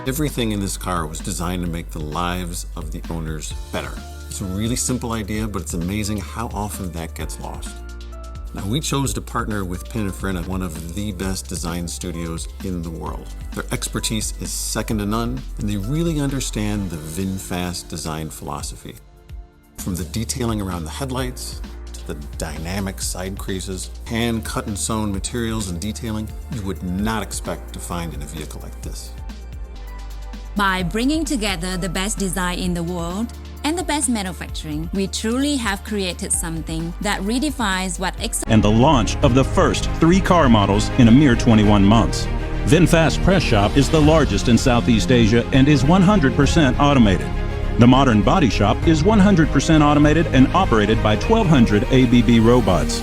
Everything in this car was designed to make the lives of the owners better. It's a really simple idea, but it's amazing how often that gets lost. Now, we chose to partner with Pininfarina, one of the best design studios in the world. Their expertise is second to none, and they really understand the VinFast design philosophy. From the detailing around the headlights, to the dynamic side creases, hand cut and sewn materials and detailing you would not expect to find in a vehicle like this. By bringing together the best design in the world and the best manufacturing, we truly have created something that redefines what and the launch of the first 3 car models in a mere 21 months. VinFast Press Shop is the largest in Southeast Asia and is 100% automated. The modern body shop is 100% automated and operated by 1,200 ABB robots.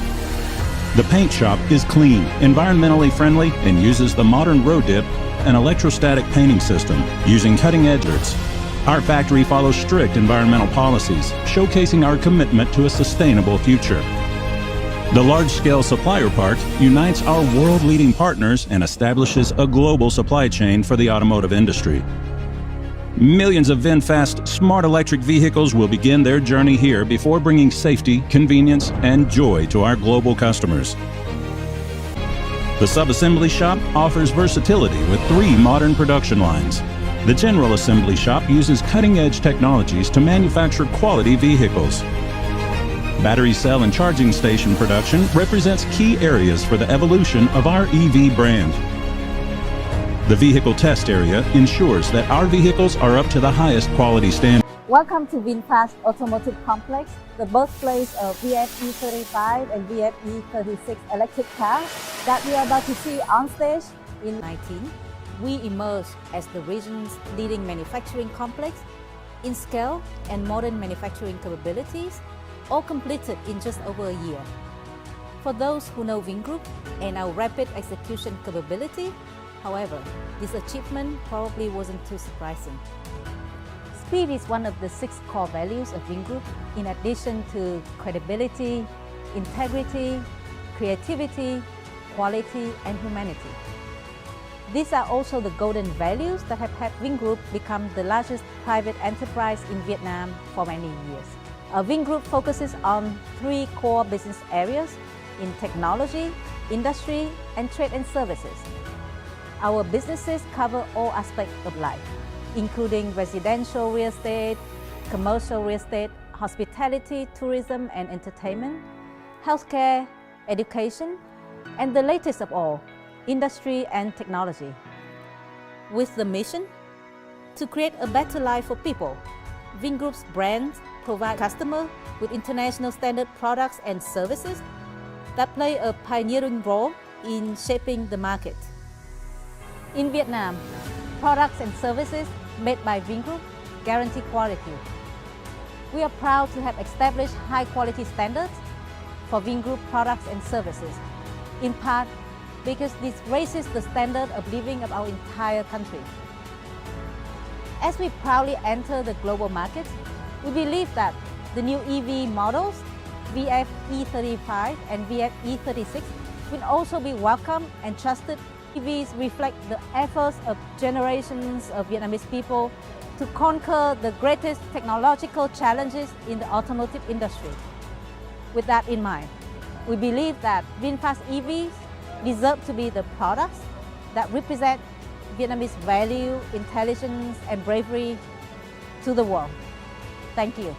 The paint shop is clean, environmentally friendly, and uses the modern road dip and electrostatic painting system using cutting-edge methods. Our factory follows strict environmental policies, showcasing our commitment to a sustainable future. The large-scale supplier park unites our world-leading partners and establishes a global supply chain for the automotive industry. Millions of VinFast smart electric vehicles will begin their journey here before bringing safety, convenience, and joy to our global customers. The sub-assembly shop offers versatility with 3 modern production lines. The general assembly shop uses cutting-edge technologies to manufacture quality vehicles. Battery cell and charging station production represents key areas for the evolution of our EV brand. The vehicle test area ensures that our vehicles are up to the highest quality standards. Welcome to VinFast Automotive Complex, the birthplace of VF E35 and VF E36 electric cars that we are about to see on stage in 2019. We emerged as the region's leading manufacturing complex in scale and modern manufacturing capabilities, all completed in just over a year. For those who know VinGroup and our rapid execution capability, however, this achievement probably wasn't too surprising. Speed is one of the 6 core values of VinGroup, in addition to credibility, integrity, creativity, quality, and humanity. These are also the golden values that have had VinGroup become the largest private enterprise in Vietnam for many years. VinGroup focuses on 3 core business areas in technology, industry, and trade and services. Our businesses cover all aspects of life, including residential real estate, commercial real estate, hospitality, tourism and entertainment, healthcare, education, and the latest of all, industry and technology. With the mission to create a better life for people, VinGroup's brands provide customers with international standard products and services that play a pioneering role in shaping the market. In Vietnam, products and services made by VinGroup guarantee quality. We are proud to have established high-quality standards for VinGroup products and services, in part because this raises the standard of living of our entire country. As we proudly enter the global market, we believe that the new EV models, VF E35 and VF E36, will also be welcome and trusted. EVs reflect the efforts of generations of Vietnamese people to conquer the greatest technological challenges in the automotive industry. With that in mind, we believe that VinFast EVs deserve to be the products that represent Vietnamese value, intelligence, and bravery to the world. Thank you.